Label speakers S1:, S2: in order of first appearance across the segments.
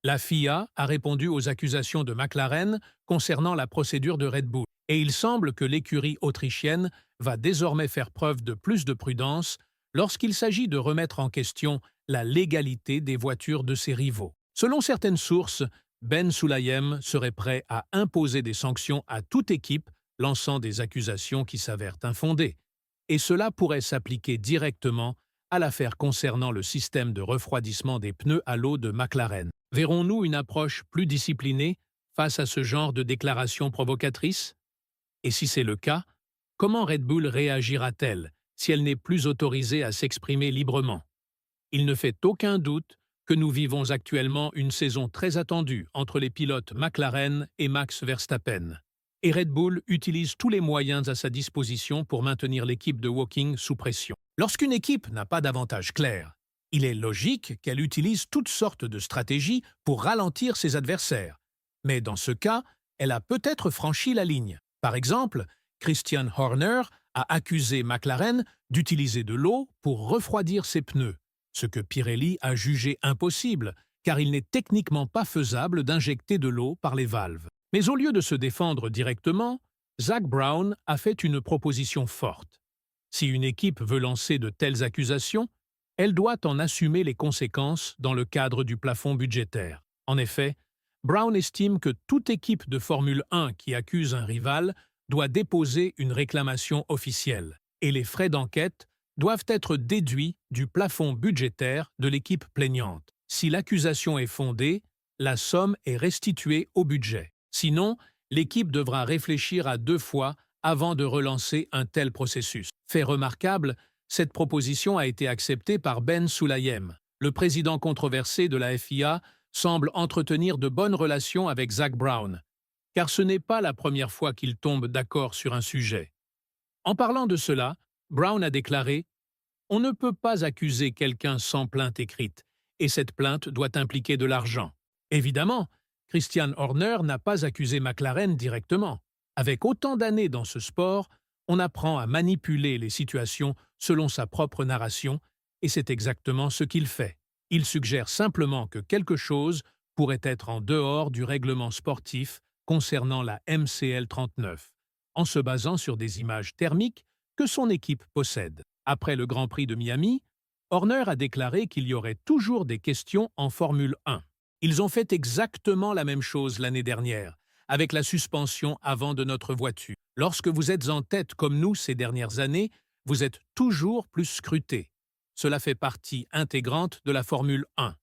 S1: La FIA a répondu aux accusations de McLaren concernant la procédure de Red Bull, et il semble que l'écurie autrichienne va désormais faire preuve de plus de prudence lorsqu'il s'agit de remettre en question la légalité des voitures de ses rivaux. Selon certaines sources, Ben Sulayem serait prêt à imposer des sanctions à toute équipe lançant des accusations qui s'avèrent infondées, et cela pourrait s'appliquer directement à l'affaire concernant le système de refroidissement des pneus à l'eau de McLaren. Verrons-nous une approche plus disciplinée face à ce genre de déclarations provocatrices? Et si c'est le cas, comment Red Bull réagira-t-elle si elle n'est plus autorisée à s'exprimer librement? Il ne fait aucun doute que nous vivons actuellement une saison très attendue entre les pilotes McLaren et Max Verstappen. Et Red Bull utilise tous les moyens à sa disposition pour maintenir l'équipe de Woking sous pression. Lorsqu'une équipe n'a pas d'avantage clair, il est logique qu'elle utilise toutes sortes de stratégies pour ralentir ses adversaires. Mais dans ce cas, elle a peut-être franchi la ligne. Par exemple, Christian Horner a accusé McLaren d'utiliser de l'eau pour refroidir ses pneus, ce que Pirelli a jugé impossible, car il n'est techniquement pas faisable d'injecter de l'eau par les valves. Mais au lieu de se défendre directement, Zak Brown a fait une proposition forte. Si une équipe veut lancer de telles accusations, elle doit en assumer les conséquences dans le cadre du plafond budgétaire. En effet, Brown estime que toute équipe de Formule 1 qui accuse un rival doit déposer une réclamation officielle, et les frais d'enquête doivent être déduits du plafond budgétaire de l'équipe plaignante. Si l'accusation est fondée, la somme est restituée au budget. Sinon, l'équipe devra réfléchir à 2 fois avant de relancer un tel processus. Fait remarquable, cette proposition a été acceptée par Ben Sulayem. Le président controversé de la FIA semble entretenir de bonnes relations avec Zak Brown, car ce n'est pas la première fois qu'il tombe d'accord sur un sujet. En parlant de cela, Brown a déclaré « On ne peut pas accuser quelqu'un sans plainte écrite, et cette plainte doit impliquer de l'argent. » Évidemment, Christian Horner n'a pas accusé McLaren directement. Avec autant d'années dans ce sport, on apprend à manipuler les situations selon sa propre narration, et c'est exactement ce qu'il fait. Il suggère simplement que quelque chose pourrait être en dehors du règlement sportif concernant la MCL 39, en se basant sur des images thermiques que son équipe possède. Après le Grand Prix de Miami, Horner a déclaré qu'il y aurait toujours des questions en Formule 1. Ils ont fait exactement la même chose l'année dernière, avec la suspension avant de notre voiture. Lorsque vous êtes en tête comme nous ces dernières années, vous êtes toujours plus scruté. Cela fait partie intégrante de la Formule 1.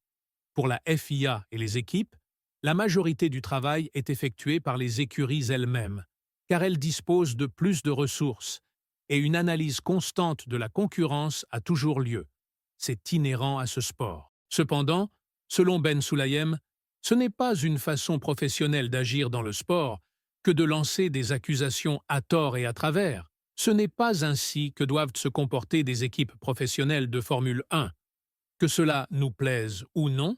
S1: Pour la FIA et les équipes, la majorité du travail est effectuée par les écuries elles-mêmes, car elles disposent de plus de ressources, et une analyse constante de la concurrence a toujours lieu. C'est inhérent à ce sport. Cependant, selon Ben Sulayem, ce n'est pas une façon professionnelle d'agir dans le sport que de lancer des accusations à tort et à travers. Ce n'est pas ainsi que doivent se comporter des équipes professionnelles de Formule 1. Que cela nous plaise ou non,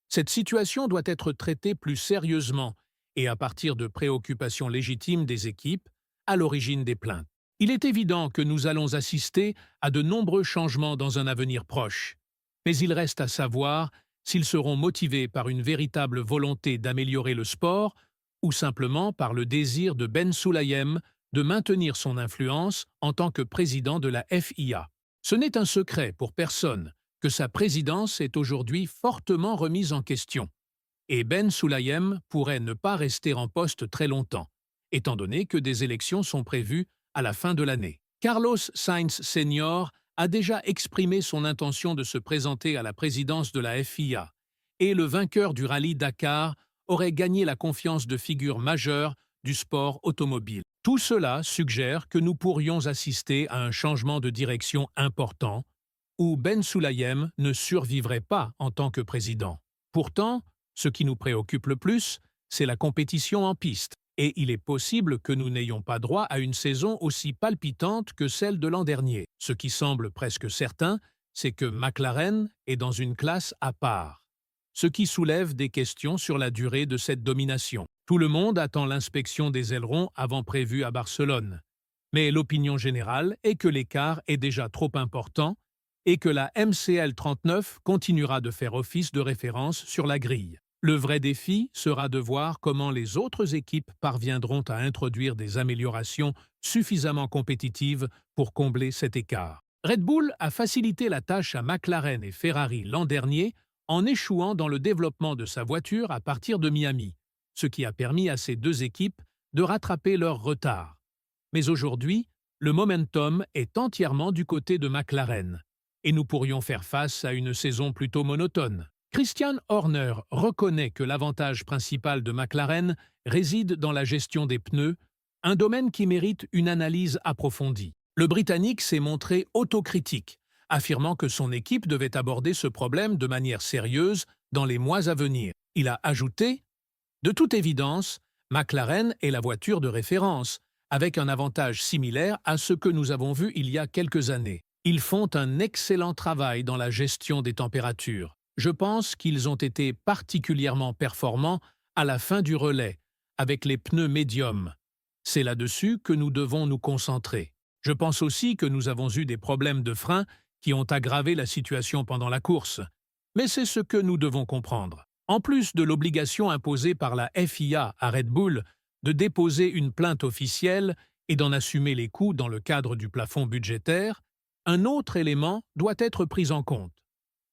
S1: cette situation doit être traitée plus sérieusement et à partir de préoccupations légitimes des équipes à l'origine des plaintes. Il est évident que nous allons assister à de nombreux changements dans un avenir proche, mais il reste à savoir s'ils seront motivés par une véritable volonté d'améliorer le sport ou simplement par le désir de Ben Sulayem de maintenir son influence en tant que président de la FIA. Ce n'est un secret pour personne que sa présidence est aujourd'hui fortement remise en question, et Ben Sulayem pourrait ne pas rester en poste très longtemps, étant donné que des élections sont prévues à la fin de l'année. Carlos Sainz Senior a déjà exprimé son intention de se présenter à la présidence de la FIA, et le vainqueur du rallye Dakar aurait gagné la confiance de figures majeures du sport automobile. Tout cela suggère que nous pourrions assister à un changement de direction important, où Ben Sulayem ne survivrait pas en tant que président. Pourtant, ce qui nous préoccupe le plus, c'est la compétition en piste, et il est possible que nous n'ayons pas droit à une saison aussi palpitante que celle de l'an dernier. Ce qui semble presque certain, c'est que McLaren est dans une classe à part, ce qui soulève des questions sur la durée de cette domination. Tout le monde attend l'inspection des ailerons avant prévue à Barcelone, mais l'opinion générale est que l'écart est déjà trop important et que la MCL 39 continuera de faire office de référence sur la grille. Le vrai défi sera de voir comment les autres équipes parviendront à introduire des améliorations suffisamment compétitives pour combler cet écart. Red Bull a facilité la tâche à McLaren et Ferrari l'an dernier en échouant dans le développement de sa voiture à partir de Miami, ce qui a permis à ces deux équipes de rattraper leur retard. Mais aujourd'hui, le momentum est entièrement du côté de McLaren, et nous pourrions faire face à une saison plutôt monotone. Christian Horner reconnaît que l'avantage principal de McLaren réside dans la gestion des pneus, un domaine qui mérite une analyse approfondie. Le Britannique s'est montré autocritique, affirmant que son équipe devait aborder ce problème de manière sérieuse dans les mois à venir. Il a ajouté « De toute évidence, McLaren est la voiture de référence, avec un avantage similaire à ce que nous avons vu il y a quelques années. Ils font un excellent travail dans la gestion des températures. Je pense qu'ils ont été particulièrement performants à la fin du relais, avec les pneus médiums. C'est là-dessus que nous devons nous concentrer. Je pense aussi que nous avons eu des problèmes de frein qui ont aggravé la situation pendant la course. Mais c'est ce que nous devons comprendre. En plus de l'obligation imposée par la FIA à Red Bull de déposer une plainte officielle et d'en assumer les coûts dans le cadre du plafond budgétaire, un autre élément doit être pris en compte.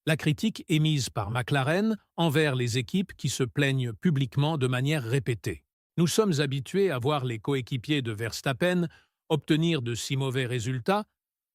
S1: La critique émise par McLaren envers les équipes qui se plaignent publiquement de manière répétée. Nous sommes habitués à voir les coéquipiers de Verstappen obtenir de si mauvais résultats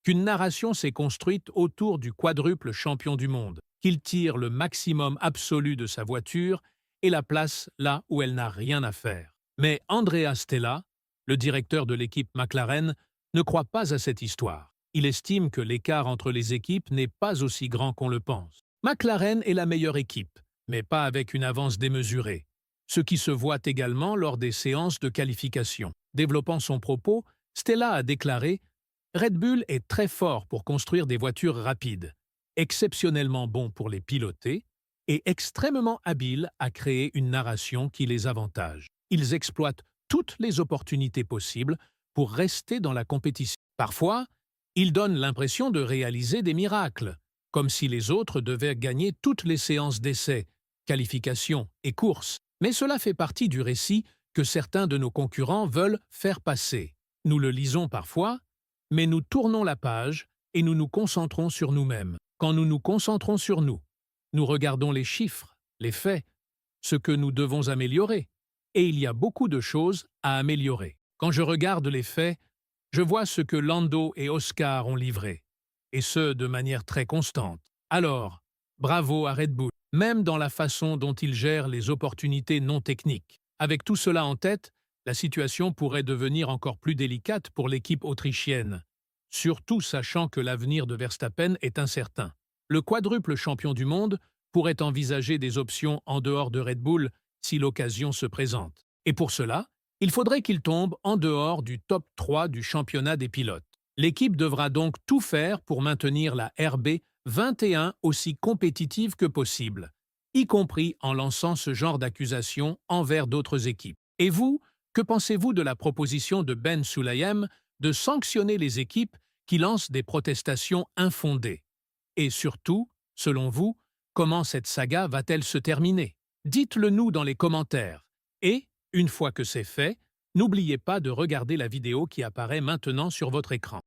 S1: qu'une narration s'est construite autour du quadruple champion du monde, qu'il tire le maximum absolu de sa voiture et la place là où elle n'a rien à faire. Mais Andrea Stella, le directeur de l'équipe McLaren, ne croit pas à cette histoire. Il estime que l'écart entre les équipes n'est pas aussi grand qu'on le pense. McLaren est la meilleure équipe, mais pas avec une avance démesurée, ce qui se voit également lors des séances de qualification. Développant son propos, Stella a déclaré « Red Bull est très fort pour construire des voitures rapides, exceptionnellement bon pour les piloter et extrêmement habile à créer une narration qui les avantage. Ils exploitent toutes les opportunités possibles pour rester dans la compétition. Parfois, ils donnent l'impression de réaliser des miracles, comme si les autres devaient gagner toutes les séances d'essais, qualifications et courses. Mais cela fait partie du récit que certains de nos concurrents veulent faire passer. Nous le lisons parfois, mais nous tournons la page et nous nous concentrons sur nous-mêmes. Quand nous nous concentrons sur nous, nous regardons les chiffres, les faits, ce que nous devons améliorer. Et il y a beaucoup de choses à améliorer. Quand je regarde les faits, je vois ce que Lando et Oscar ont livré, et ce, de manière très constante. Alors, bravo à Red Bull, même dans la façon dont ils gèrent les opportunités non techniques. Avec tout cela en tête, la situation pourrait devenir encore plus délicate pour l'équipe autrichienne, surtout sachant que l'avenir de Verstappen est incertain. Le quadruple champion du monde pourrait envisager des options en dehors de Red Bull si l'occasion se présente. Et pour cela, il faudrait qu'il tombe en dehors du top 3 du championnat des pilotes. L'équipe devra donc tout faire pour maintenir la RB21 aussi compétitive que possible, y compris en lançant ce genre d'accusations envers d'autres équipes. Et vous, que pensez-vous de la proposition de Ben Sulayem de sanctionner les équipes qui lancent des protestations infondées? Et surtout, selon vous, comment cette saga va-t-elle se terminer? Dites-le nous dans les commentaires. Et, une fois que c'est fait, n'oubliez pas de regarder la vidéo qui apparaît maintenant sur votre écran.